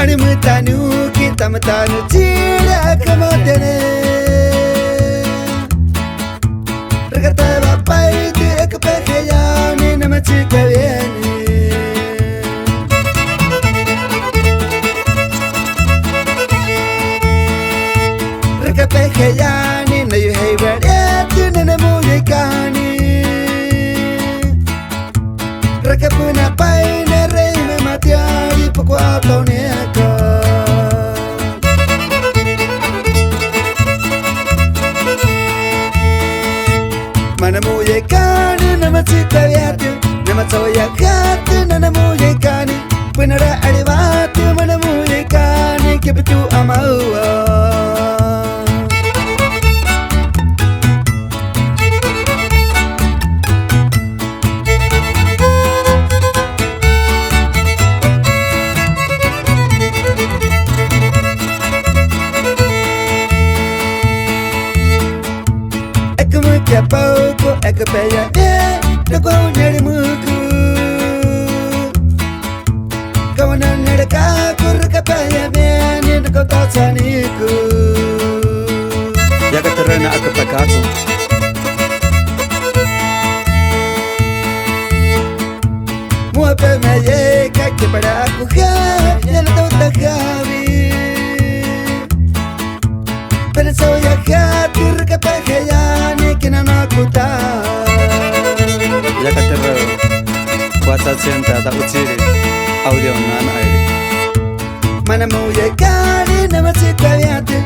Animutanu kita matanu cira kamotene. Rekata bapai tu ekapekayani nama cikawiyani. Rekapekayani na yuhai bariatu na muyekani. Rekapuna pai na rei mematiari pakwatau neka. Mana muyekani nama cikawiyatu, nama coyakatu na muyekani. Punara adivatu mana muyekani kebetu amaua. Pouco é que peia do conheiro muco. Kawana nereka kurka peia bene do kotatsaniku. Ya katerana aku pakaku. Mua pe meye kake para aku ha ya na tota kavi. Pensa ya kurka peia nakuta ya katero kuasa cinta tak uciri audio nan airi mana muyekani nama cikawiyatu